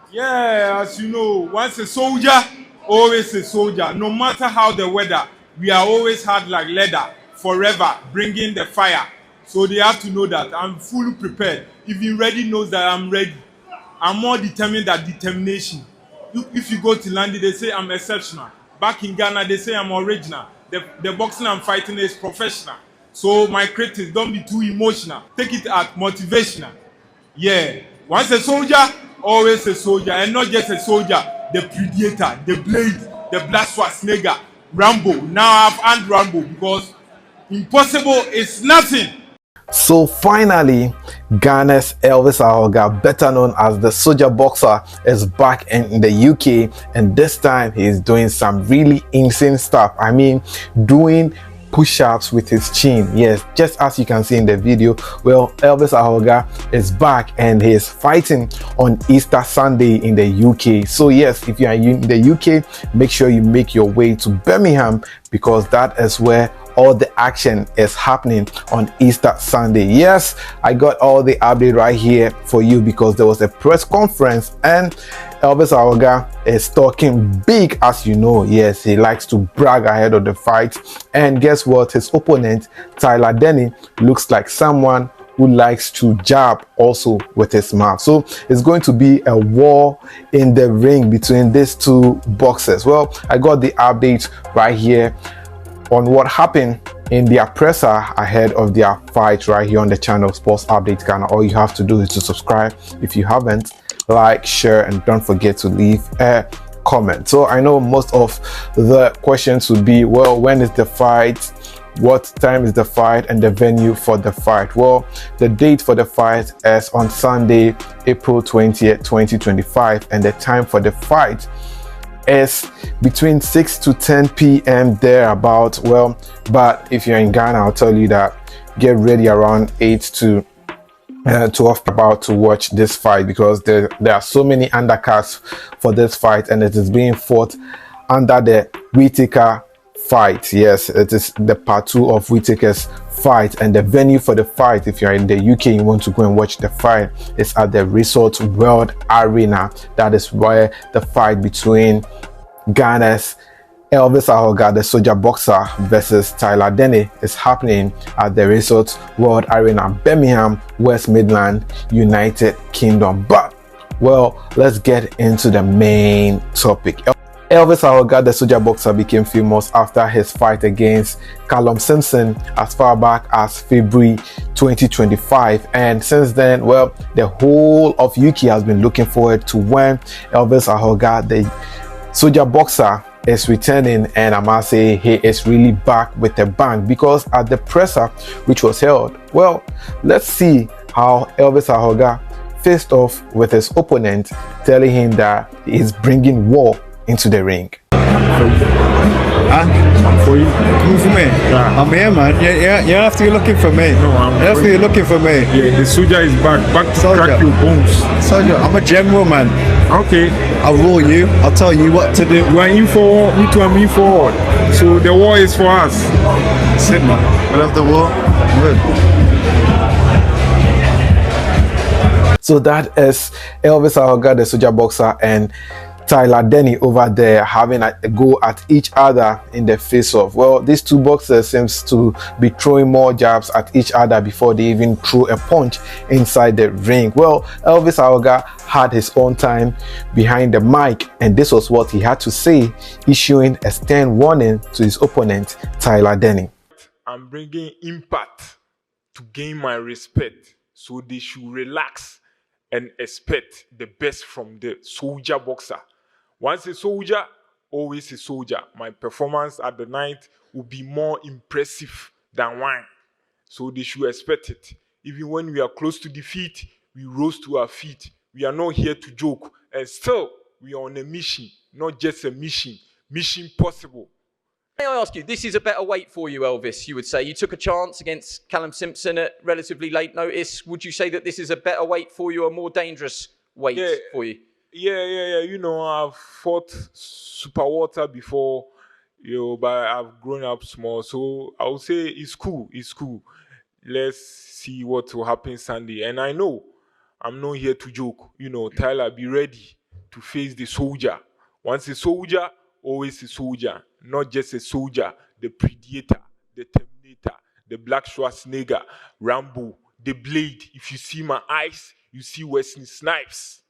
Yeah, as you know, once a soldier, always a soldier. No matter how the weather, we are always hard like leather, forever, bringing the fire. So they have to know that I'm fully prepared. Even ready knows that I'm ready. I'm more determined than determination. If you go to London, they say I'm exceptional. Back in Ghana, they say I'm original. The boxing I'm fighting is professional. So my critics, don't be too emotional. Take it as motivational. Yeah. Once a soldier, always a soldier. And not just a soldier, the predator, the blade, the black Schwarzenegger, Rambo. Now I've earned Rambo because impossible is nothing. So finally, Ghana's Elvis AHORGAH, better known as the Soldier Boxer, is back in the UK, and this time he's doing some really insane stuff. I mean, doing push-ups with his chin. Yes, just as you can see in the video. Well, Elvis AHORGAH is back and he is fighting on Easter Sunday in the UK. So yes, if you are in the UK, make sure you make your way to Birmingham, because that is where all the action is happening on Easter Sunday. Yes, I got all the update right here for you, because there was a press conference and Elvis AHORGAH is talking big, as you know. Yes, he likes to brag ahead of the fight. And guess what? His opponent, Tyler Denny, looks like someone who likes to jab also with his mouth. So it's going to be a war in the ring between these two boxers. Well, I got the update right here on what happened in their presser ahead of their fight right here on the channel Sports Update Ghana. All you have to do is to subscribe if you haven't, like, share, and don't forget to leave a comment. So I know most of the questions would be, well, when is the fight, what time is the fight, and the venue for the fight. Well, the date for the fight is on Sunday, April 20th, 2025, and the time for the fight is between 6 to 10 p.m. thereabout. Well, but if you're in Ghana, I'll tell you that get ready around 8 to 12 about to watch this fight, because there are so many undercards for this fight, and it is being fought under the Whitaker fight. Yes, it is the part 2 of Whitaker's fight, and the venue for the fight, if you're in the UK, you want to go and watch the fight, is at the Resort World Arena. That is where the fight between Ghana's Elvis AHORGAH, the Soldier Boxer, versus Tyler Denny is happening at the Resort World Arena, Birmingham, West Midland, United Kingdom. But well, let's get into the main topic. Elvis AHORGAH, the Soldier Boxer, became famous after his fight against Callum Simpson as far back as February 2025, and since then, well, the whole of UK has been looking forward to when Elvis AHORGAH, the Soldier Boxer, is returning, and I must say he is really back with a bang, because at the presser which was held, well, let's see how Elvis AHORGAH faced off with his opponent, telling him that he is bringing war into the ring. For you? Come for me? Yeah. I'm here, man. Yeah, you don't have to be looking for me. No, I'm you have to be looking for me. Yeah, the soldier is back to Soldier. crack your bones. Soldier, I'm a general, man. Okay. I'll rule you. I'll tell you what to do. You are in for me too, I'm in forward. So the war is for us. Sit, man. We'll have the war. Good. So that is Elvis AHORGAH, the Soldier Boxer, and Tyler Denny over there having a go at each other in the face-off. Well, these two boxers seems to be throwing more jabs at each other before they even throw a punch inside the ring. Well, Elvis AHORGAH had his own time behind the mic, and this was what he had to say, issuing a stern warning to his opponent, Tyler Denny. I'm bringing impact to gain my respect, so they should relax and expect the best from the Soldier Boxer. Once a soldier, always a soldier. My performance at the night will be more impressive than wine. So they should expect it. Even when we are close to defeat, we rose to our feet. We are not here to joke. And still, we are on a mission, not just a mission. Mission possible. May I ask you, this is a better weight for you, Elvis, you would say. You took a chance against Callum Simpson at relatively late notice. Would you say that this is a better weight for you, a more dangerous weight for you? Yeah. You know, I've fought super water before, but I've grown up small. So I would say it's cool. Let's see what will happen Sunday. And I know I'm not here to joke. Tyler, be ready. to face the soldier. Once a soldier, always a soldier. Not just a soldier, the Predator, the Terminator, the Black Schwarzenegger, Rambo, the Blade. If you see my eyes, you see Wesley Snipes.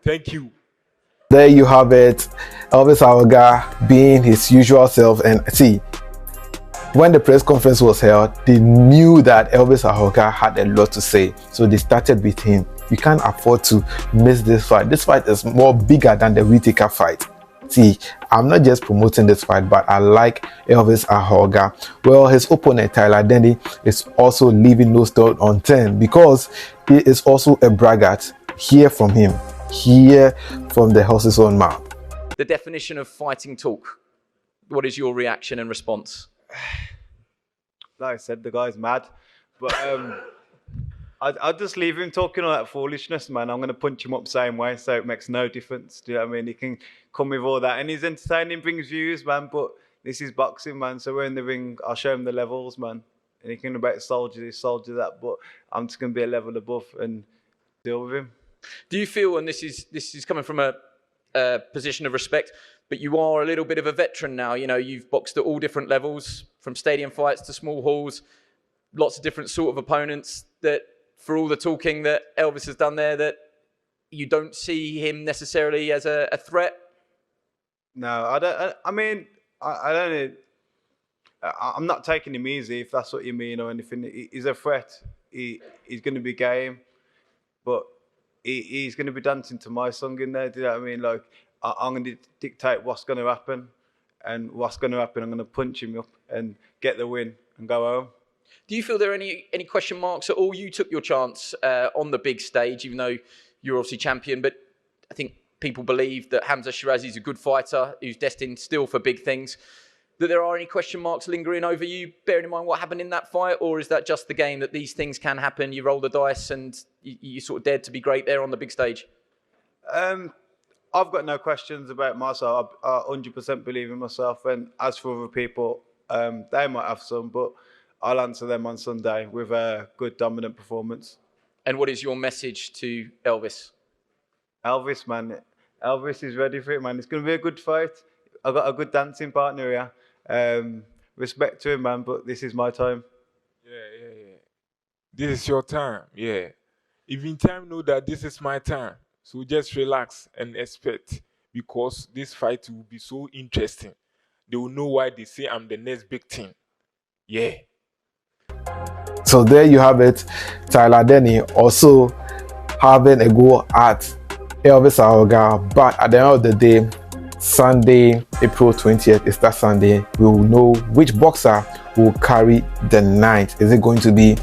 Thank you. There you have it, Elvis AHORGAH being his usual self. And see, when the press conference was held, they knew that Elvis AHORGAH had a lot to say, so they started with him. You can't afford to miss this fight. This fight is more bigger than the Whittaker fight. See, I'm not just promoting this fight, but I like Elvis AHORGAH. Well, his opponent Tyler Denny is also leaving no stone unturned, because he is also a braggart. Hear from him. Hear from the horse's own mouth. The definition of fighting talk. What is your reaction and response? Like I said, the guy's mad. But I'd just leave him talking all that foolishness, man. I'm going to punch him up the same way, so it makes no difference. Do you know what I mean? He can come with all that. And he's entertaining, brings views, man. But this is boxing, man. So we're in the ring. I'll show him the levels, man. And he can about soldier this, soldier that. But I'm just going to be a level above and deal with him. Do you feel, and this is coming from a position of respect, but you are a little bit of a veteran now. You know, you've boxed at all different levels, from stadium fights to small halls, lots of different sort of opponents, that for all the talking that Elvis has done there, that you don't see him necessarily as a threat? No, I don't. I mean, I don't. I'm not taking him easy, if that's what you mean, or anything. He's a threat. He's going to be game, but he's going to be dancing to my song in there. Do you know what I mean? Like, I'm going to dictate what's going to happen, and what's going to happen, I'm going to punch him up and get the win and go home. Do you feel there are any question marks at all? You took your chance on the big stage, even though you're obviously champion, but I think people believe that Hamza Shirazi is a good fighter who's destined still for big things. That there are any question marks lingering over you, bearing in mind what happened in that fight? Or is that just the game, that these things can happen, you roll the dice and you sort of dared to be great there on the big stage? I've got no questions about myself. I 100% believe in myself. And as for other people, they might have some, but I'll answer them on Sunday with a good dominant performance. And what is your message to Elvis? Elvis, man. Elvis is ready for it, man. It's going to be a good fight. I've got a good dancing partner here. Respect to him, man, but this is my time. Yeah. This is your time, yeah. Even time know that this is my time. So just relax and expect, because this fight will be so interesting. They will know why they say I'm the next big thing. Yeah. So there you have it. Tyler Denny also having a go at Elvis AHORGAH, but at the end of the day, Sunday, April 20th is that Sunday. We will know which boxer will carry the night. Is it going to be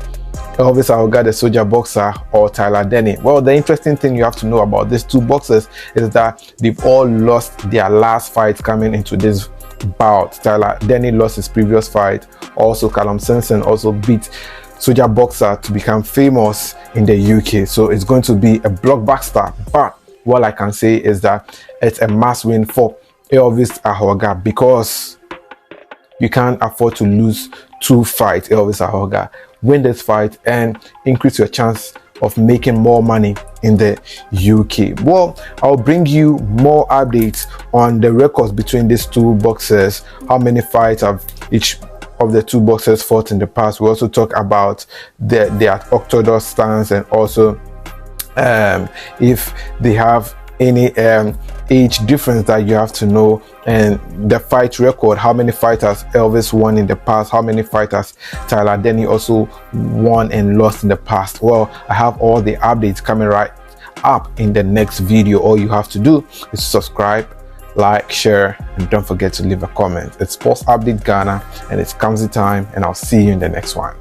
Elvis AHORGAH, the soldier boxer, or Tyler Denny? Well, the interesting thing you have to know about these two boxers is that they've all lost their last fight coming into this bout. Tyler Denny lost his previous fight. Also, Callum Simpson also beat soldier boxer to become famous in the UK. So it's going to be a blockbuster. But what I can say is that it's a must win for Elvis AHORGAH, because you can't afford to lose two fights. Elvis AHORGAH, win this fight and increase your chance of making more money in the UK. Well, I'll bring you more updates on the records between these two boxers, how many fights have each of the two boxers fought in the past. We also talk about their orthodox stance, and also if they have any age difference that you have to know, and the fight record, how many fighters Elvis won in the past, how many fighters Tyler Denny also won and lost in the past. Well, I have all the updates coming right up in the next video. All you have to do is subscribe, like, share, and don't forget to leave a comment. It's Sports Update Ghana, and it's Kamsi time, and I'll see you in the next one.